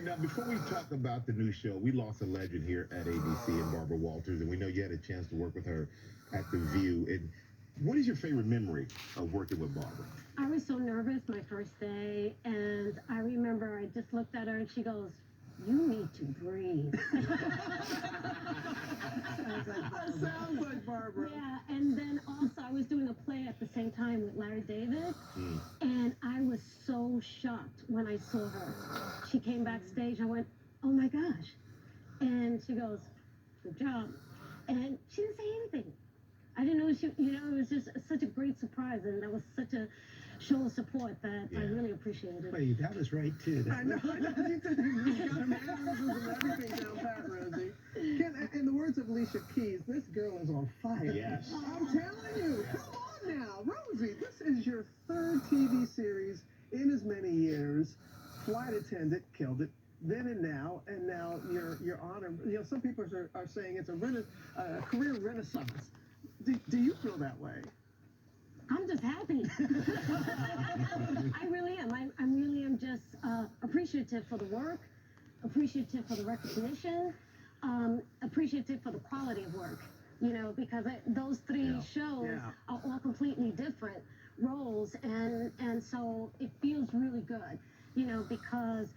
now, before we talk about the new show, we lost a legend here at ABC and Barbara Walters, and we know you had a chance to work with her at The View. And what is your favorite memory of working with Barbara? I was so nervous my first day, and I remember I just looked at her and she goes, "You need to breathe." That sounds like Barbara. Yeah, and then also I was doing a play at the same time with Larry David, and I was so shocked when I saw her. She came backstage, I went, "Oh my gosh." And she goes, "Good job." And she didn't say anything. I didn't know she, it was just such a great surprise, and that was such a show of support that I really appreciated. Wait, that was right too. I know. You got a mannerisms and everything down pat, Rosie. In the words of Alicia Keys, this girl is on fire. Yes. I'm telling you. Come on now, Rosie. This is your third TV series in as many years. Flight Attendant killed it. Then and now you're on a, some people are saying it's a career renaissance. Do you feel that way? I'm just happy. I really am. I really am just appreciative for the work, appreciative for the recognition, appreciative for the quality of work. Because those three shows are all completely different roles, and so it feels really good. Because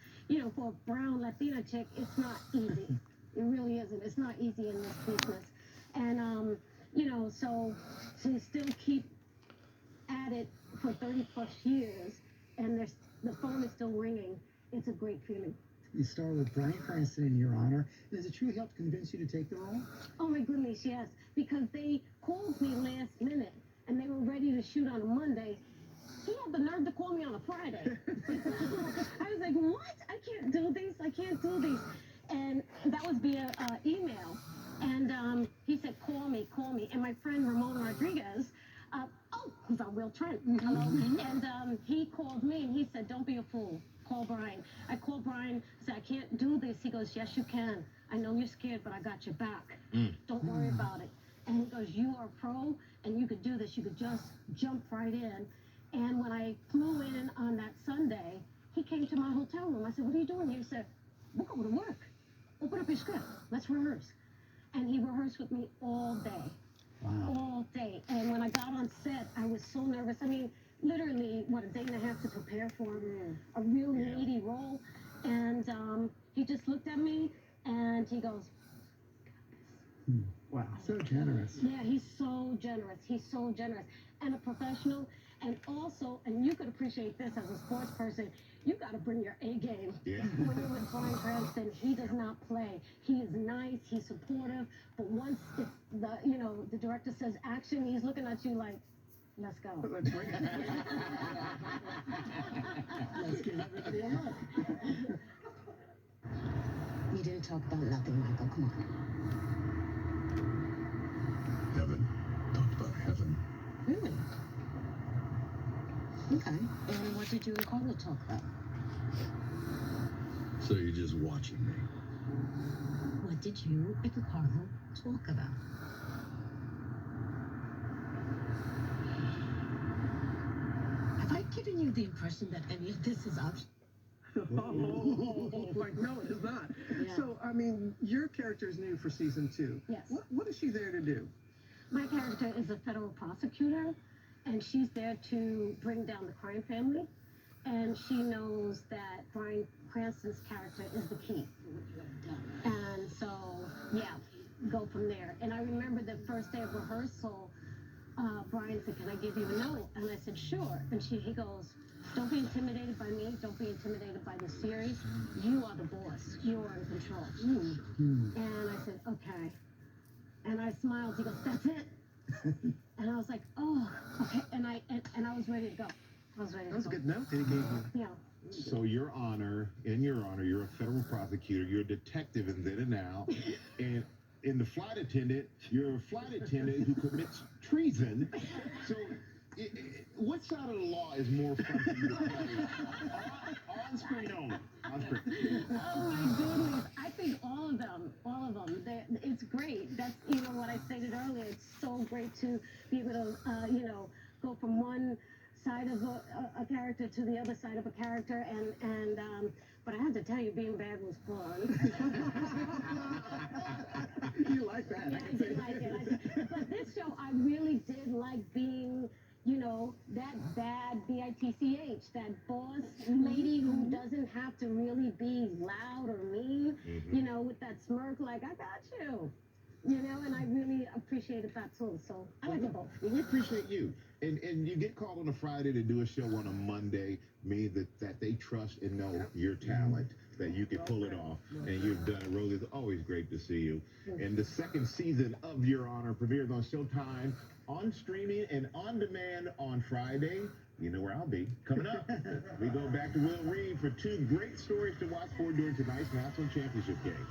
for a brown Latina chick, it's not easy. It really isn't. It's not easy in this business, and so to still keep at it for 30 plus years, and the phone is still ringing. It's a great feeling. You starred with Bryan Cranston in Your Honor. Does it truly help convince you to take the role? Oh my goodness, yes. Because they called me last minute, and they were ready to shoot on a Monday. He had the nerve to call me on a Friday. I was like, what? I can't do these. I can't do these. And that was via email. And he said, call me. And my friend Ramon Rodriguez, who's on Will Trent, hello. And he called me and he said, don't be a fool. Call Bryan. I called Bryan, said, I can't do this. He goes, yes, you can. I know you're scared, but I got your back. Don't worry about it. And he goes, you are a pro and you could do this. You could just jump right in. And when I flew in on that Sunday, he came to my hotel room. I said, what are you doing here? He said, we'll go to work. Open up your script. Let's rehearse. And he rehearsed with me all day. Wow. All day. And when I got on set, I was so nervous. I mean, literally, a day and a half to prepare for a real meaty role. And he just looked at me and he goes, wow, so generous. Yeah, he's so generous. He's so generous. And a professional. And also, and you could appreciate this as a sports person, you got to bring your A game. Yeah. When you're with Bryan Cranston, he does not play. He is nice, he's supportive, but once it's the director says action, he's looking at you like, let's go. Let's bring it. Let's give everybody a hug. We didn't talk about nothing, Michael. Come on. Heaven. Talked about heaven. Really? Okay. And what did you and Carla talk about? So you're just watching me. What did you and Carla talk about? Have I given you the impression that any of this is optional? Like, no, it is not. Yeah. So, I mean, your character is new for season 2. Yes. What is she there to do? My character is a federal prosecutor, and she's there to bring down the crime family. And she knows that Bryan Cranston's character is the key. And so, go from there. And I remember the first day of rehearsal, Bryan said, can I give you a note? And I said, sure. And he goes, don't be intimidated by me. Don't be intimidated by the series. You are the boss. You are in control. And I said, okay. And I smiled. He goes, that's it. And I was like, oh, okay. And I was ready to go. That was a good note that he gave you. Yeah. So in your honor, you're a federal prosecutor, you're a detective in Then and Now, and in the flight attendant, you're a flight attendant who commits treason. So what side of the law is more fun for you to play? On screen only. On screen. Oh my goodness. I think all of them. It's great. That's, what I stated earlier. It's so great to be able to, go from one side of a character to the other other side of a character, but I have to tell you, being bad was fun. You like that? Yeah, I did like it. But this show, I really did like being, that bad B-I-T-C-H, that boss lady who doesn't have to really be loud or mean, with that smirk, like, I got you. And I really appreciated that too. So I like it both. Well, we appreciate you. And you get called on a Friday to do a show on a Monday, means that they trust and know your talent, that you can pull it off. And you've done it, Rosie. It's always great to see you. And the second season of Your Honor premieres on Showtime, on streaming and on demand on Friday. You know where I'll be. Coming up, we go back to Will Reed for two great stories to watch for during tonight's National Championship game.